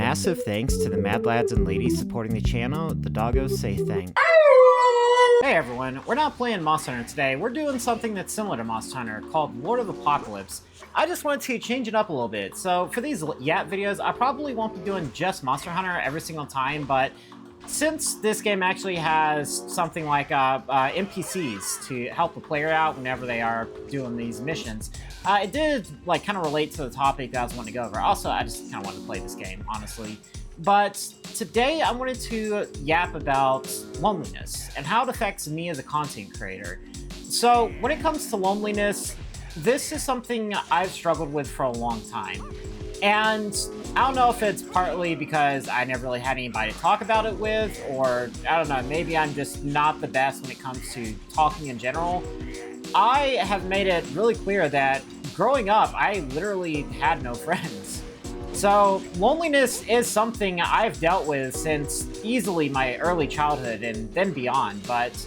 Massive thanks to the mad lads and ladies supporting the channel. The doggos say thanks. Hey everyone, we're not playing Monster Hunter today. We're doing something that's similar to Monster Hunter called Lord of Apocalypse. I just wanted to change it up a little bit. So for these Yap videos, I probably won't be doing just Monster Hunter every single time, but since this game actually has something like NPCs to help the player out whenever they are doing these missions, it did like kind of relate to the topic that I was wanting to go over. Also, I just kind of wanted to play this game, honestly. But today I wanted to yap about loneliness and how it affects me as a content creator. So when it comes to loneliness, this is something I've struggled with for a long time. And I don't know if it's partly because I never really had anybody to talk about it with, or I don't know, maybe I'm just not the best when it comes to talking in general. I have made it really clear that growing up, I literally had no friends. So loneliness is something I've dealt with since easily my early childhood and then beyond, but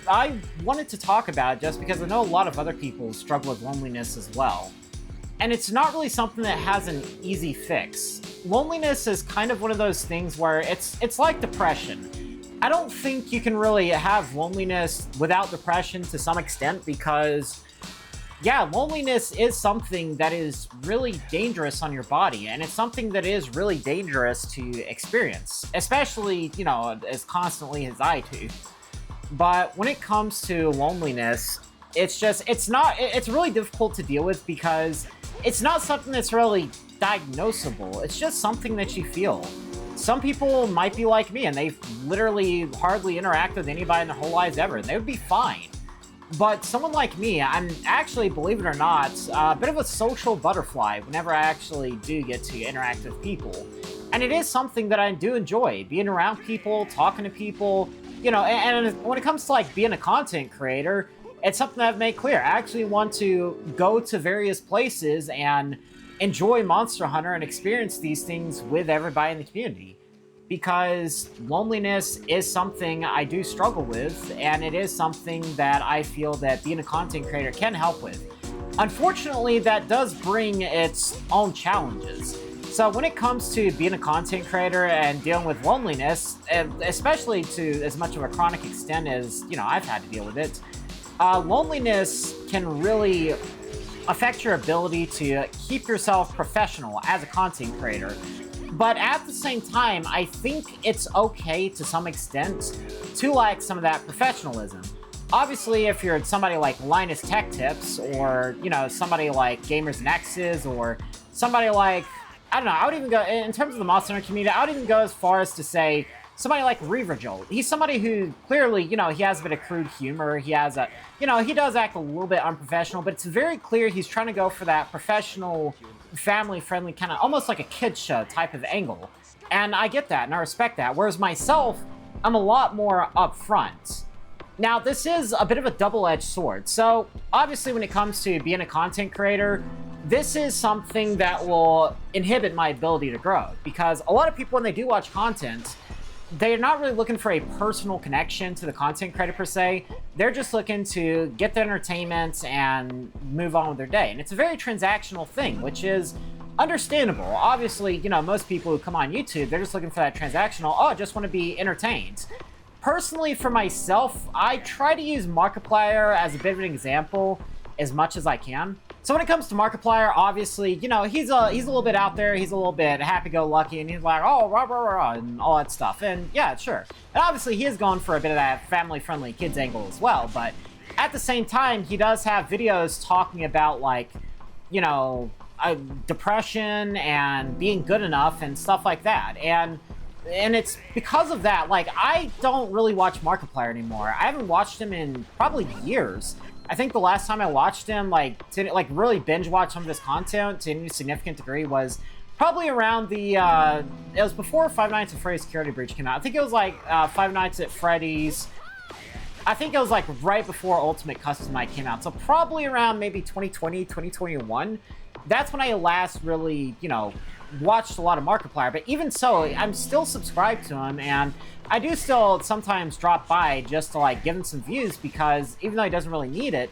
I wanted to talk about it just because I know a lot of other people struggle with loneliness as well. And it's not really something that has an easy fix. Loneliness is kind of one of those things where it's like depression. I don't think you can really have loneliness without depression to some extent because, yeah, loneliness is something that is really dangerous on your body, and it's something that is really dangerous to experience, especially, you know, as constantly as I do. But when it comes to loneliness, it's really difficult to deal with because it's not something that's really diagnosable. It's just something that you feel. Some people might be like me and they've literally hardly interacted with anybody in their whole lives ever, and they would be fine. But someone like me, I'm actually, believe it or not, a bit of a social butterfly whenever I actually do get to interact with people. And it is something that I do enjoy, being around people, talking to people, you know, and when it comes to like being a content creator, it's something that I've made clear. I actually want to go to various places and enjoy Monster Hunter and experience these things with everybody in the community. Because loneliness is something I do struggle with, and it is something that I feel that being a content creator can help with. Unfortunately, that does bring its own challenges. So when it comes to being a content creator and dealing with loneliness, especially to as much of a chronic extent as, you know, I've had to deal with it, loneliness can really affect your ability to keep yourself professional as a content creator. But at the same time, I think it's okay to some extent to lack some of that professionalism. Obviously, if you're somebody like Linus Tech Tips, or, you know, somebody like Gamers Nexus, or somebody like, I don't know, I would even go, in terms of the Monster Hunter community, I would even go as far as to say somebody like Reaverjolt. He's somebody who clearly, you know, he has a bit of crude humor. He has a, you know, he does act a little bit unprofessional, but it's very clear he's trying to go for that professional, family-friendly, kind of almost like a kid's show type of angle. And I get that, and I respect that. Whereas myself, I'm a lot more upfront. Now, this is a bit of a double-edged sword. So, obviously, when it comes to being a content creator, this is something that will inhibit my ability to grow. Because a lot of people, when they do watch content, they're not really looking for a personal connection to the content creator per se. They're just looking to get their entertainment and move on with their day. And it's a very transactional thing, which is understandable. Obviously, you know, most people who come on YouTube, they're just looking for that transactional, oh, I just want to be entertained. Personally, for myself, I try to use Markiplier as a bit of an example as much as I can. So when it comes to Markiplier, obviously, you know, he's a little bit out there, he's a little bit happy-go-lucky, and he's like, oh, rah, rah, rah, and all that stuff. And yeah, sure. And obviously, he is going for a bit of that family-friendly kids angle as well, but at the same time, he does have videos talking about, like, you know, depression and being good enough and stuff like that. And it's because of that, like, I don't really watch Markiplier anymore. I haven't watched him in probably years. I think the last time I watched him, like, to really binge watch some of his content to any significant degree was probably around the, it was before Five Nights at Freddy's Security Breach came out. I think it was like Five Nights at Freddy's. I think it was like right before Ultimate Custom Night came out. So probably around maybe 2020, 2021. That's when I last really, you know, watched a lot of Markiplier. But even so, I'm still subscribed to him, and I do still sometimes drop by just to like give him some views, because even though he doesn't really need it,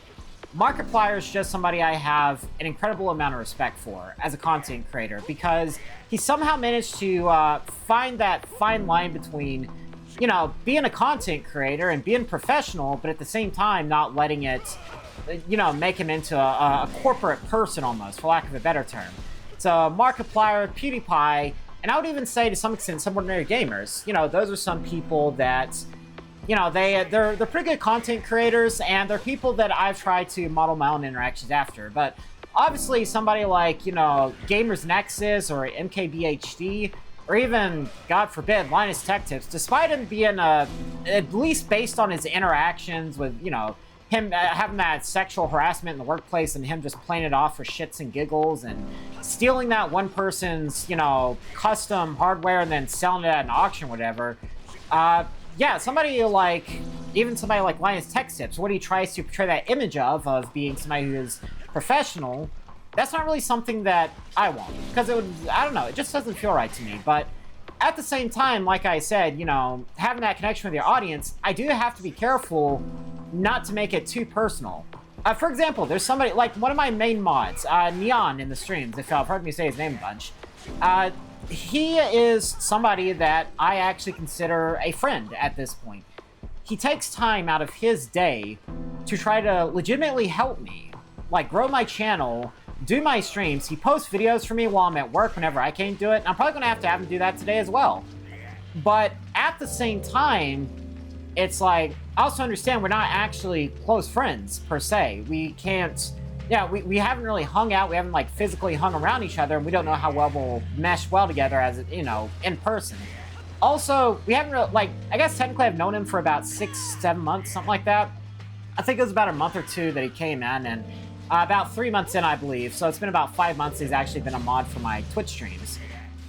Markiplier is just somebody I have an incredible amount of respect for as a content creator, because he somehow managed to find that fine line between, being a content creator and being professional, but at the same time not letting it, make him into a corporate person almost, for lack of a better term. So Markiplier, PewDiePie, and I would even say to some extent some ordinary gamers, those are some people that, they're pretty good content creators, and they're people that I've tried to model my own interactions after. But obviously somebody like, Gamers Nexus or MKBHD, or even, God forbid, Linus Tech Tips, despite him being, at least based on his interactions with, him having that sexual harassment in the workplace and him just playing it off for shits and giggles and stealing that one person's, custom hardware and then selling it at an auction or whatever. Yeah, somebody like Linus Tech Tips, what he tries to portray that image of being somebody who is professional, that's not really something that I want. Because I don't know, it just doesn't feel right to me. But at the same time, like I said, having that connection with your audience, I do have to be careful not to make it too personal. For example, there's somebody, like one of my main mods, Neon in the streams, if you've heard me say his name a bunch. He is somebody that I actually consider a friend at this point. He takes time out of his day to try to legitimately help me, like grow my channel, do my streams. He posts videos for me while I'm at work whenever I can't do it. And I'm probably going to have him do that today as well. But at the same time, it's like, I also understand we're not actually close friends, per se. We can't, we haven't really hung out. We haven't, like, physically hung around each other, and we don't know how well we'll mesh well together as, in person. Also, we haven't really, like, I guess technically I've known him for about 6-7 months, something like that. I think it was about a month or two that he came in, and about 3 months in, I believe. So it's been about 5 months he's actually been a mod for my Twitch streams.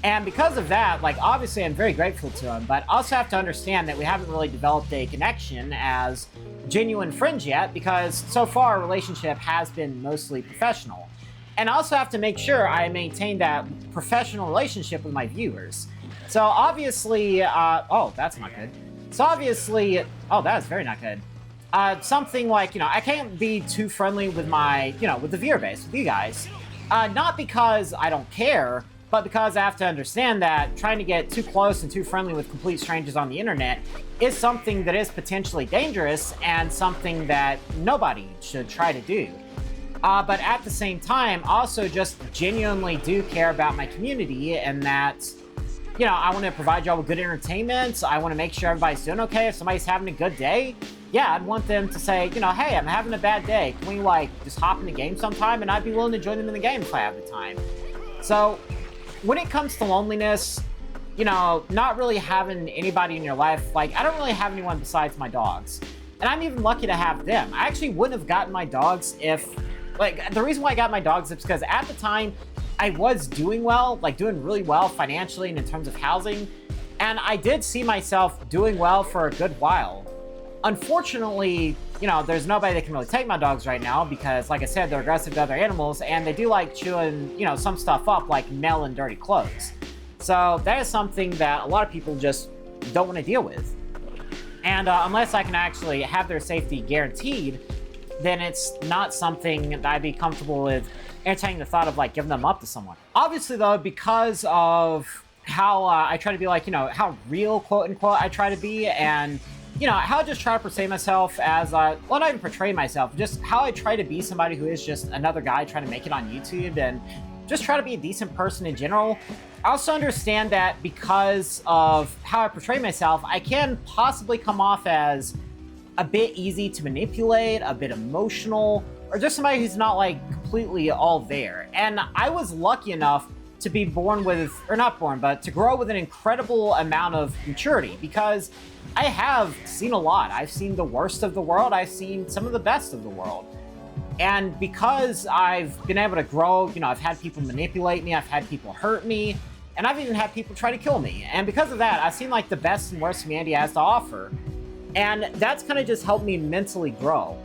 And because of that, like, obviously I'm very grateful to him, but also have to understand that we haven't really developed a connection as genuine friends yet, because so far our relationship has been mostly professional. And I also have to make sure I maintain that professional relationship with my viewers. So obviously, oh, that's not good. So obviously, oh, that is very not good. Something like, I can't be too friendly with my, with the viewer base, with you guys. Not because I don't care, but because I have to understand that trying to get too close and too friendly with complete strangers on the internet is something that is potentially dangerous and something that nobody should try to do. But at the same time, also just genuinely do care about my community, and that, I want to provide y'all with good entertainment. I want to make sure everybody's doing okay. If somebody's having a good day, yeah, I'd want them to say, hey, I'm having a bad day. Can we, just hop in the game sometime? And I'd be willing to join them in the game if I have the time. So when it comes to loneliness, not really having anybody in your life, I don't really have anyone besides my dogs. And I'm even lucky to have them. I actually wouldn't have gotten my dogs if, the reason why I got my dogs is because at the time, I was doing well, doing really well financially and in terms of housing. And I did see myself doing well for a good while. Unfortunately, there's nobody that can really take my dogs right now because, like I said, they're aggressive to other animals, and they do like chewing, some stuff up, like mail and dirty clothes. So that is something that a lot of people just don't want to deal with. And unless I can actually have their safety guaranteed, then it's not something that I'd be comfortable with entertaining the thought of, giving them up to someone. Obviously, though, because of how I try to be, how real, quote-unquote, I try to be, and how I just try to portray myself as, well, not even portray myself, just how I try to be somebody who is just another guy trying to make it on YouTube and just try to be a decent person in general. I also understand that because of how I portray myself, I can possibly come off as a bit easy to manipulate, a bit emotional, or just somebody who's not, completely all there. And I was lucky enough to be born with, or not born, but to grow with an incredible amount of maturity, because I have seen a lot. I've seen the worst of the world. I've seen some of the best of the world. And because I've been able to grow, I've had people manipulate me, I've had people hurt me, and I've even had people try to kill me. And because of that, I've seen, the best and worst humanity has to offer. And that's kind of just helped me mentally grow.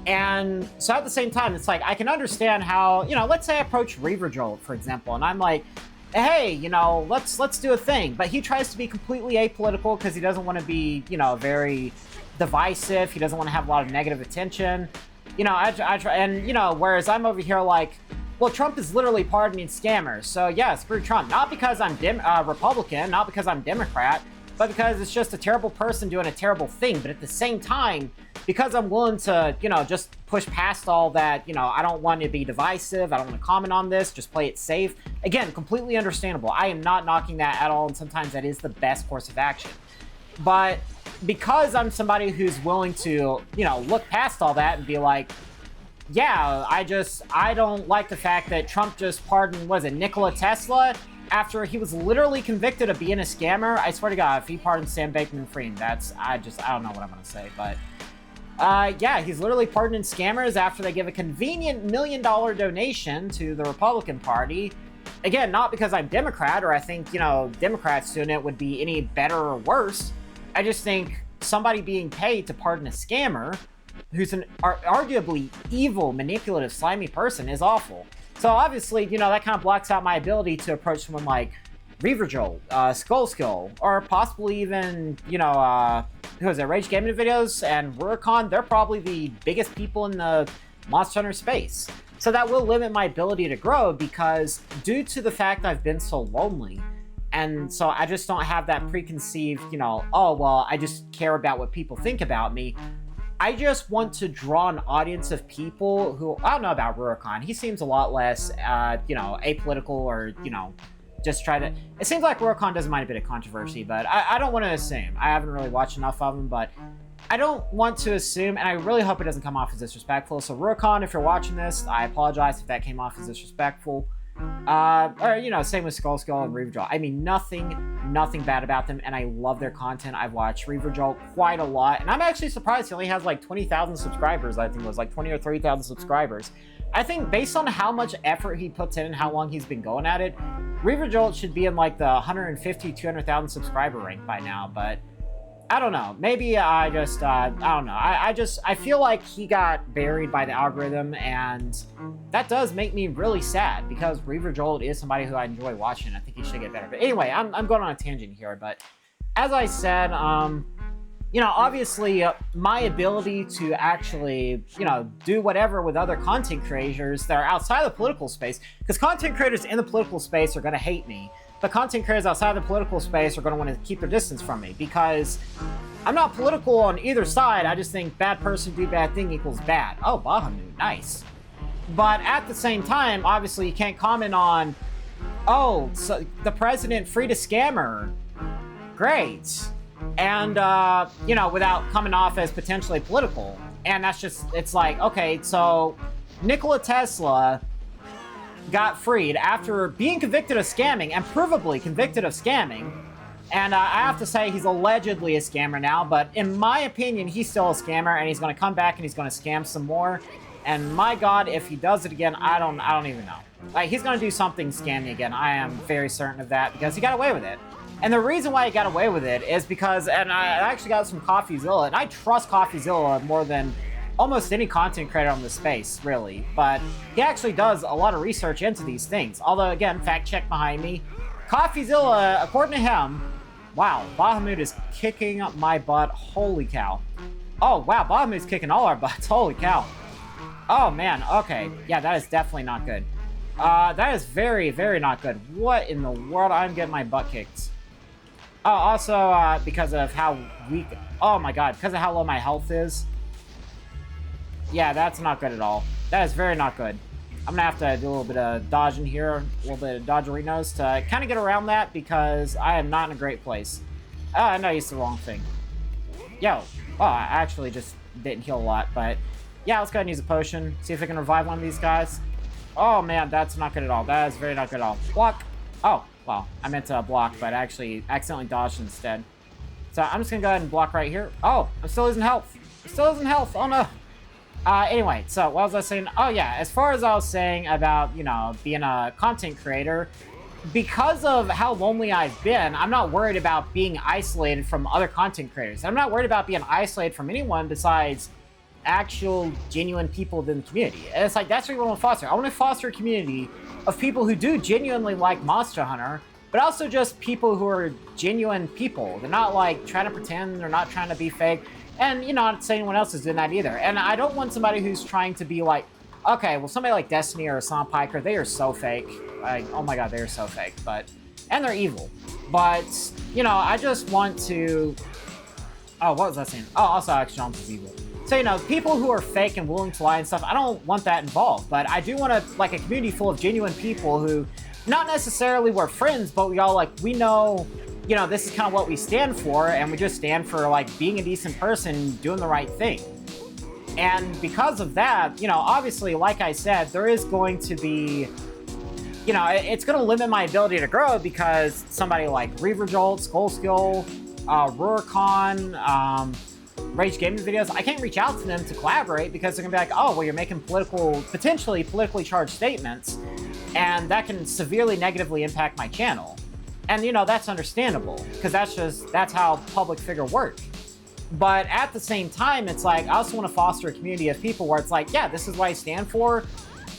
And so at the same time, it's I can understand how, let's say I approach Reaver Jolt, for example, and I'm like, hey, let's do a thing. But he tries to be completely apolitical because he doesn't want to be, very divisive. He doesn't want to have a lot of negative attention. You know, I try, and, you know, whereas I'm over here like, well, Trump is literally pardoning scammers. So, yeah, screw Trump. Not because I'm Republican, not because I'm Democrat, but because it's just a terrible person doing a terrible thing. But at the same time, because I'm willing to, you know, just push past all that, you know, I don't want to be divisive, I don't want to comment on this, just play it safe. Again, completely understandable. I am not knocking that at all, and sometimes that is the best course of action. But because I'm somebody who's willing to, you know, look past all that and be like, yeah, I don't like the fact that Trump just pardoned, was it Nikola Tesla? After he was literally convicted of being a scammer. I swear to God, if he pardoned Sam Bankman-Fried, I don't know what I'm gonna say, but yeah, he's literally pardoning scammers after they give a convenient $1 million donation to the Republican Party. Again, not because I'm Democrat or I think, you know, Democrats doing it would be any better or worse. I just think somebody being paid to pardon a scammer who's an arguably evil, manipulative, slimy person is awful. So obviously, you know, that kind of blocks out my ability to approach someone like Reaverjolt, Skullskill, or possibly even, you know, who is it, Rage Gaming Videos and Rurikon. They're probably the biggest people in the Monster Hunter space. So that will limit my ability to grow because due to the fact I've been so lonely, and so I just don't have that preconceived, you know, oh, well, I just care about what people think about me. I just want to draw an audience of people who, I don't know about Rurikon. He seems a lot less, you know, apolitical or, you know, just try to... It seems like Rurikon doesn't mind a bit of controversy, but I don't want to assume. I haven't really watched enough of him, but I don't want to assume, and I really hope it doesn't come off as disrespectful. So Rurikon, if you're watching this, I apologize if that came off as disrespectful. Or, you know, same with Skullskill and Reaverjolt. I mean, nothing bad about them, and I love their content. I've watched Reaverjolt quite a lot, and I'm actually surprised he only has like 20,000 subscribers. I think it was like 20 or 30,000 subscribers. I think based on how much effort he puts in and how long he's been going at it, Reaverjolt should be in like the 150, 200,000 subscriber rank by now, but I don't know. Maybe I just, I don't know. I feel like he got buried by the algorithm, and that does make me really sad because Reaverjolt is somebody who I enjoy watching. I think he should get better. But anyway, I'm going on a tangent here, but as I said, you know, obviously my ability to actually, you know, do whatever with other content creators that are outside the political space, because content creators in the political space are going to hate me. But content creators outside the political space are going to want to keep their distance from me because I'm not political on either side. I just think bad person do bad thing equals bad. Oh, Bahamut, nice. But at the same time, obviously you can't comment on, oh, so the president freed a scammer. Great. And, you know, without coming off as potentially political. And that's just, it's like, okay, so Nikola Tesla got freed after being convicted of scamming and provably convicted of scamming. And I have to say he's allegedly a scammer now, but in my opinion, he's still a scammer, and he's going to come back and he's going to scam some more. And my God, if he does it again, I don't even know. Like, he's going to do something scammy again. I am very certain of that because he got away with it. And the reason why he got away with it is because, and I actually got this from CoffeeZilla, and I trust CoffeeZilla more than almost any content creator on the space, really. But he actually does a lot of research into these things. Although, again, fact check behind me. CoffeeZilla, according to him, wow, Bahamut is kicking up my butt. Holy cow. Oh, wow, Bahamut's kicking all our butts. Holy cow. Oh, man, okay. Yeah, that is definitely not good. That is very, very not good. What in the world? I'm getting my butt kicked. Oh, also, because of how weak... Oh, my God, because of how low my health is. Yeah, that's not good at all. That is very not good. I'm gonna have to do a little bit of dodging here, a little bit of dodgerinos to kind of get around that because I am not in a great place. Oh, I know I used the wrong thing. Yo. Oh, I actually just didn't heal a lot, but yeah, let's go ahead and use a potion. See if I can revive one of these guys. Oh, man, that's not good at all. That is very not good at all. Block. Oh, well, I meant to block, but I actually accidentally dodged instead. So I'm just gonna go ahead and block right here. Oh, I'm still losing health. I'm still losing health. Oh, no. Anyway, so what was I saying? Oh, yeah, as far as I was saying about, you know, being a content creator, because of how lonely I've been, I'm not worried about being isolated from other content creators. I'm not worried about being isolated from anyone besides actual, genuine people within the community. And it's like, that's what we want to foster. I want to foster a community of people who do genuinely like Monster Hunter, but also just people who are genuine people. They're not, like, trying to pretend. They're not trying to be fake. And, you know, not saying anyone else is doing that either. And I don't want somebody who's trying to be like, okay, well, somebody like Destiny or Sonic Piker, they are so fake. Oh my god, they are so fake. And they're evil. But, you know, I just want to... Oh, what was I saying? Oh, also, Alex Jones is evil. So, you know, people who are fake and willing to lie and stuff, I don't want that involved. But I do want like, a community full of genuine people who, not necessarily we're friends, but we all, like, we know, you know, this is kind of what we stand for, and we just stand for, like, being a decent person, doing the right thing. And because of that, you know, obviously, like I said, there is going to be, you know, it's going to limit my ability to grow because somebody like Reaverjolt, Skullskill, Ruricon, Rage Gaming videos, I can't reach out to them to collaborate because they're going to be like, oh, well, you're making potentially politically charged statements, and that can severely negatively impact my channel. And, you know, that's understandable because that's how public figure work. But at the same time, it's like, I also want to foster a community of people where it's like, yeah, this is what I stand for.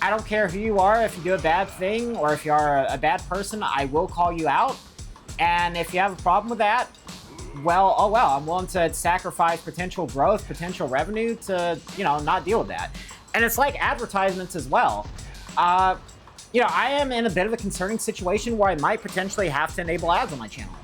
I don't care who you are. If you do a bad thing or if you are a bad person, I will call you out. And if you have a problem with that, well, oh well, I'm willing to sacrifice potential growth, potential revenue to, you know, not deal with that. And it's like advertisements as well. You know, I am in a bit of a concerning situation where I might potentially have to enable ads on my channel.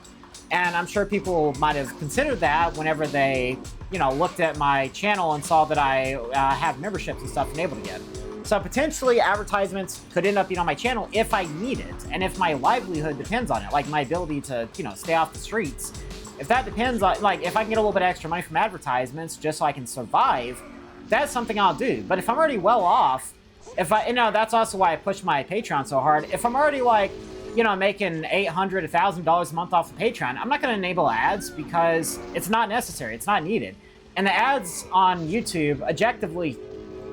And I'm sure people might have considered that whenever they, you know, looked at my channel and saw that I have memberships and stuff enabled again. So potentially advertisements could end up being on my channel if I need it, and if my livelihood depends on it, like my ability to, you know, stay off the streets. If that depends on, like, if I can get a little bit extra money from advertisements just so I can survive, that's something I'll do. But if I'm already well off, you know, that's also why I push my Patreon so hard. If I'm already, like, you know, making $800, $1,000 a month off of Patreon, I'm not going to enable ads because it's not necessary. It's not needed. And the ads on YouTube objectively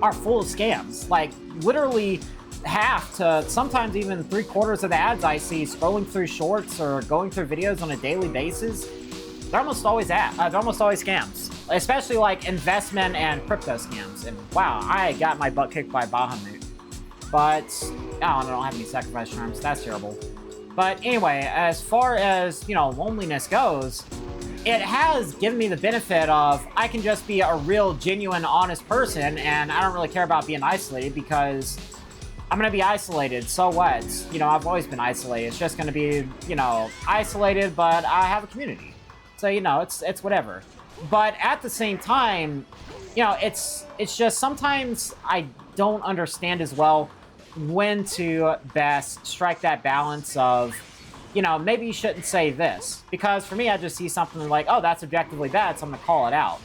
are full of scams. Like, literally half to sometimes even 3/4 of the ads I see scrolling through shorts or going through videos on a daily basis, they're almost always scams. Especially like investment and crypto scams. And wow, I got my butt kicked by Bahamut. But, oh, I don't have any sacrifice charms. That's terrible. But anyway, as far as, you know, Lonliness goes, it has given me the benefit of I can just be a real, genuine, honest person, and I don't really care about being isolated because I'm going to be isolated. So what? You know, I've always been isolated. It's just going to be, you know, isolated, but I have a community. So, you know, it's whatever. But at the same time, you know, it's just sometimes I don't understand as well when to best strike that balance of, you know, maybe you shouldn't say this. Because for me, I just see something like, oh, that's objectively bad, so I'm going to call it out.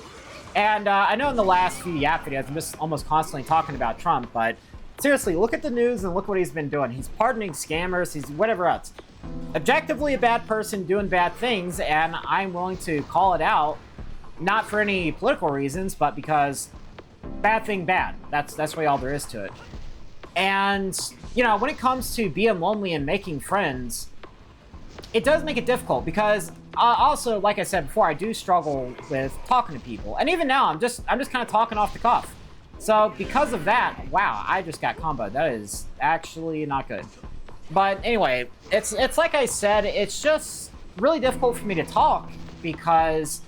And I know in the last few Yap videos, I'm just almost constantly talking about Trump, but seriously, look at the news and look what he's been doing. He's pardoning scammers, he's whatever else. Objectively a bad person doing bad things, and I'm willing to call it out, not for any political reasons, but because bad thing bad. That's really all there is to it. And, you know, when it comes to being lonely and making friends, it does make it difficult because also, like I said before, I do struggle with talking to people. And even now, I'm just kind of talking off the cuff. So because of that, wow, I just got comboed. That is actually not good. But anyway, it's like I said, it's just really difficult for me to talk because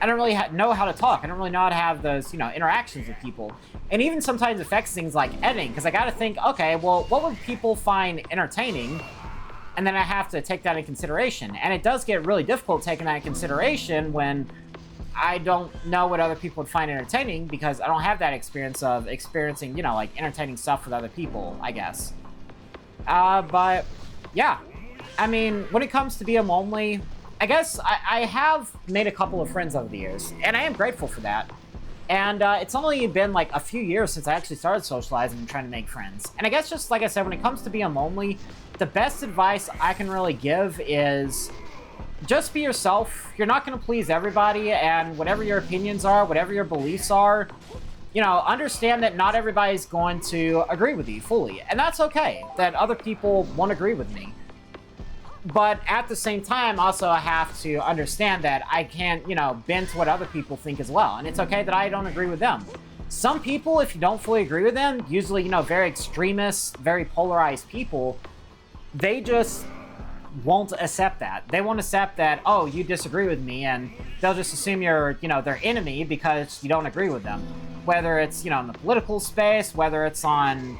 I don't really know how to talk. I don't really know how to have those, you know, interactions with people. And even sometimes affects things like editing, because I got to think, okay, well, what would people find entertaining? And then I have to take that in consideration. And it does get really difficult taking that in consideration when I don't know what other people would find entertaining because I don't have that experience of experiencing, you know, like entertaining stuff with other people, I guess. But yeah, I mean, when it comes to being lonely, I guess I have made a couple of friends over the years, and I am grateful for that. And it's only been like a few years since I actually started socializing and trying to make friends. And I guess just like I said, when it comes to being lonely, the best advice I can really give is just be yourself. You're not going to please everybody, and whatever your opinions are, whatever your beliefs are, you know, understand that not everybody's going to agree with you fully. And that's okay, that other people won't agree with me. But at the same time, also I have to understand that I can't, you know, bend to what other people think as well. And it's okay that I don't agree with them. Some people, if you don't fully agree with them, usually, you know, very extremist, very polarized people, they just won't accept that. They won't accept that, oh, you disagree with me, and they'll just assume you're, their enemy because you don't agree with them. Whether it's, in the political space, whether it's on,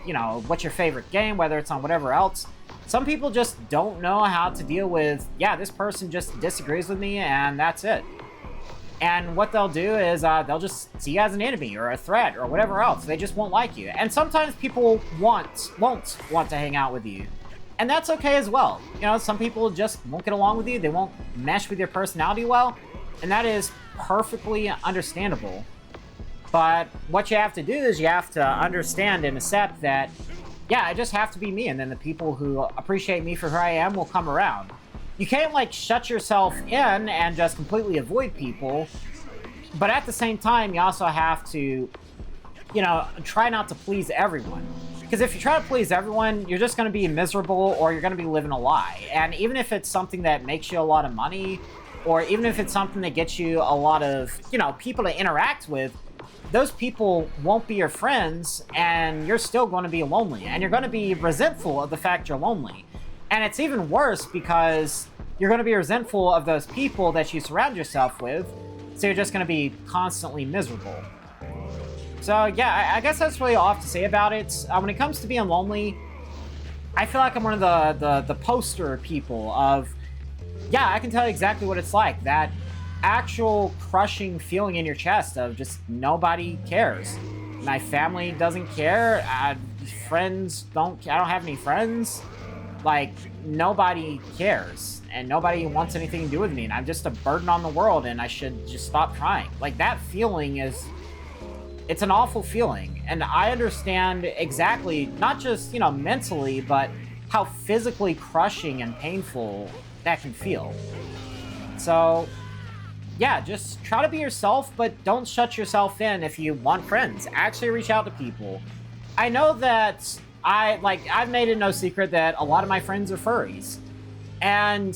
what's your favorite game, whether it's on whatever else. Some people just don't know how to deal with, yeah, this person just disagrees with me, and that's it. And what they'll do is they'll just see you as an enemy or a threat or whatever else. They just won't like you. And sometimes people won't want to hang out with you. And that's okay as well. Some people just won't get along with you. They won't mesh with your personality well. And that is perfectly understandable. But what you have to do is you have to understand and accept that, yeah, I just have to be me. And then the people who appreciate me for who I am will come around. You can't, shut yourself in and just completely avoid people. But at the same time, you also have to, try not to please everyone. Because if you try to please everyone, you're just going to be miserable or you're going to be living a lie. And even if it's something that makes you a lot of money, or even if it's something that gets you a lot of, people to interact with, those people won't be your friends and you're still going to be lonely. And you're going to be resentful of the fact you're lonely. And it's even worse because you're going to be resentful of those people that you surround yourself with, so you're just going to be constantly miserable. So yeah, I guess that's really all I have to say about it. When it comes to being lonely, I feel like I'm one of the poster people of, yeah, I can tell you exactly what it's like. That actual crushing feeling in your chest of just nobody cares. My family doesn't care. Friends don't, I don't have any friends. Nobody cares, and nobody wants anything to do with me, and I'm just a burden on the world, and I should just stop trying. That feeling it's an awful feeling, and I understand exactly, not just, mentally, but how physically crushing and painful that can feel. So, yeah, just try to be yourself, but don't shut yourself in if you want friends. Actually reach out to people. I know that I've made it no secret that a lot of my friends are furries. And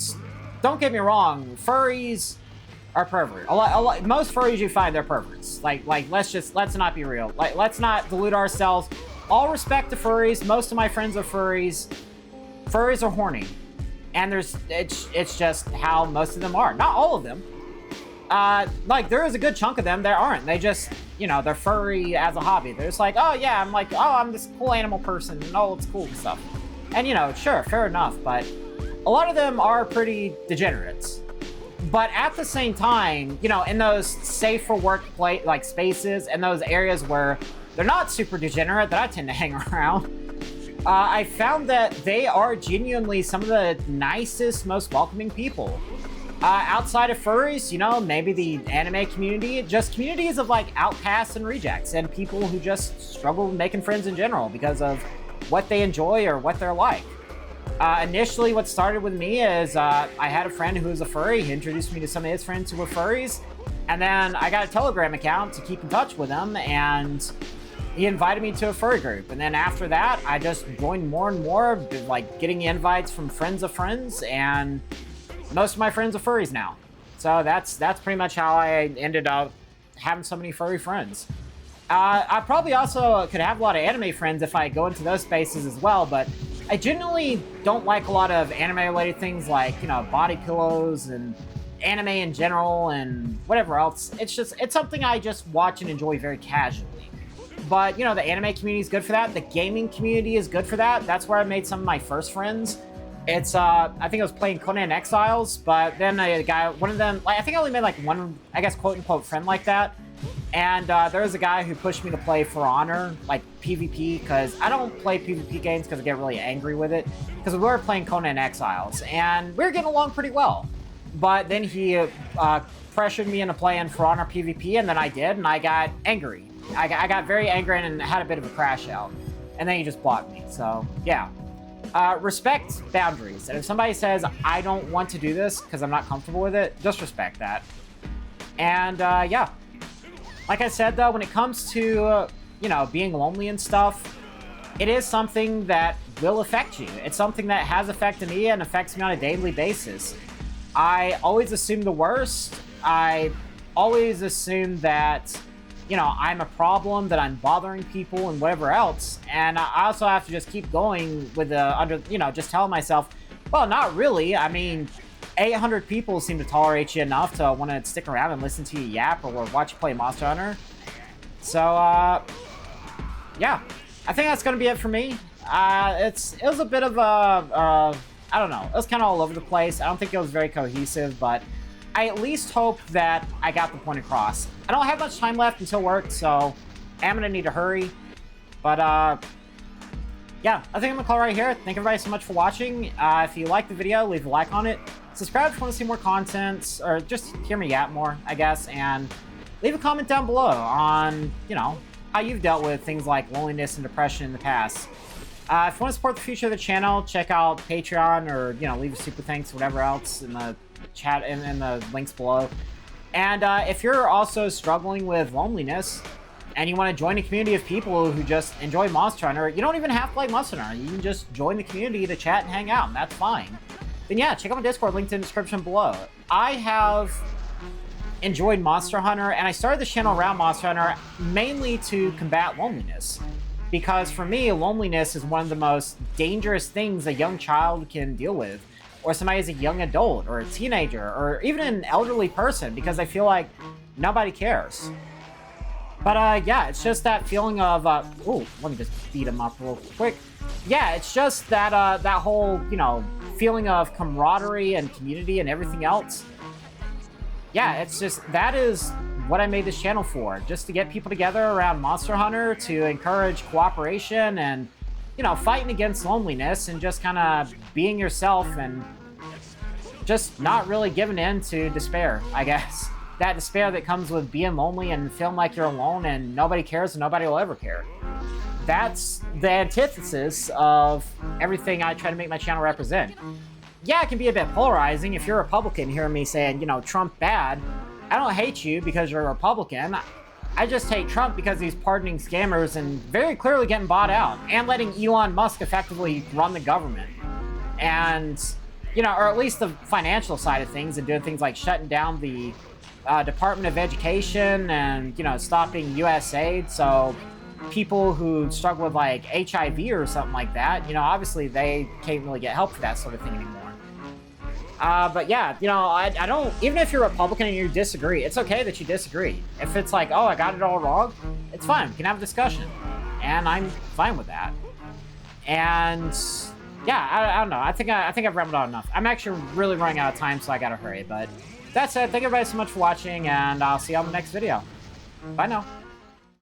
don't get me wrong, furries are perverts. Most furries you find, they're perverts. Let's not be real. Let's not delude ourselves. All respect to furries. Most of my friends are furries. Furries are horny. And it's just how most of them are. Not all of them. There is a good chunk of them that aren't. They just, they're furry as a hobby. They're just oh yeah, I'm this cool animal person, and it's cool and stuff. And, sure, fair enough, but a lot of them are pretty degenerates. But at the same time, in those safe for work spaces, and those areas where they're not super degenerate that I tend to hang around, I found that they are genuinely some of the nicest, most welcoming people. Outside of furries, maybe the anime community, just communities of outcasts and rejects and people who just struggle with making friends in general because of what they enjoy or what they're like. Initially, what started with me is I had a friend who was a furry. He introduced me to some of his friends who were furries. And then I got a Telegram account to keep in touch with him, and he invited me to a furry group. And then after that, I just joined more and more, getting invites from friends of friends, and most of my friends are furries now. So that's pretty much how I ended up having so many furry friends. I probably also could have a lot of anime friends if I go into those spaces as well, but I generally don't like a lot of anime-related things body pillows and anime in general and whatever else. It's something I just watch and enjoy very casually. But, the anime community is good for that. The gaming community is good for that. That's where I made some of my first friends. It's, I think I was playing Conan Exiles, but then one of them, I think I only made one, I guess, quote-unquote friend like that. And there was a guy who pushed me to play For Honor, PvP, because I don't play PvP games because I get really angry with it. Because we were playing Conan Exiles, and we were getting along pretty well. But then he pressured me into playing For Honor PvP, and then I did, and I got angry. I got very angry and had a bit of a crash out. And then he just blocked me, so yeah. Respect boundaries. And if somebody says, I don't want to do this because I'm not comfortable with it, just respect that. And, yeah. Like I said, though, when it comes to, being lonely and stuff, it is something that will affect you. It's something that has affected me and affects me on a daily basis. I always assume the worst. I always assume that, I'm a problem, that I'm bothering people and whatever else. And I also have to just keep going with just telling myself, Well, not really. I mean, 800 people seem to tolerate you enough to want to stick around and listen to you yap or watch you play Monster Hunter. So, yeah. I think that's going to be it for me. It was a bit of a, I don't know. It was kind of all over the place. I don't think it was very cohesive, but I at least hope that I got the point across. I don't have much time left until work, so I'm going to need to hurry. But, yeah, I think I'm going to call it right here. Thank everybody so much for watching. If you liked the video, leave a like on it. Subscribe if you want to see more content, or just hear me yap more, I guess. And leave a comment down below on, you know, how you've dealt with things like loneliness and depression in the past. If you want to support the future of the channel, check out Patreon, or, you know, leave a super thanks, whatever else in the chat and in the links below. And if you're also struggling with loneliness and you want to join a community of people who just enjoy Monster Hunter, you don't even have to play Monster Hunter. You can just join the community to chat and hang out, and that's fine. Then yeah, check out my Discord, linked in the description below. I have enjoyed Monster Hunter, and I started this channel around Monster Hunter mainly to combat loneliness. Because for me, loneliness is one of the most dangerous things a young child can deal with, or somebody as a young adult, or a teenager, or even an elderly person, because I feel like nobody cares. But yeah, it's just that feeling of, ooh, let me just beat him up real quick. Yeah, it's just that, that whole, you know, feeling of camaraderie and community and everything else. Yeah, it's just, that is what I made this channel for, just to get people together around Monster Hunter, to encourage cooperation and, you know, fighting against loneliness and just kind of being yourself and just not really giving in to despair, I guess. That despair that comes with being lonely and feeling like you're alone and nobody cares and nobody will ever care. That's the antithesis of everything I try to make my channel represent. Yeah, it can be a bit polarizing. If you're a Republican hearing me saying, you know, Trump bad, I don't hate you because you're a Republican. I just hate Trump because he's pardoning scammers and very clearly getting bought out and letting Elon Musk effectively run the government. And, you know, or at least the financial side of things, and doing things like shutting down the Department of Education and, you know, stopping USAID. So people who struggle with like HIV or something like that, you know, obviously they can't really get help for that sort of thing anymore. But yeah, you know, I don't, even if you're a Republican and you disagree, it's okay that you disagree. If it's like, oh, I got it all wrong, it's fine. We can have a discussion. And I'm fine with that. And yeah, I don't know. I think I've rambled on enough. I'm actually really running out of time, so I gotta hurry. But that said, thank everybody so much for watching, and I'll see you on the next video. Bye now.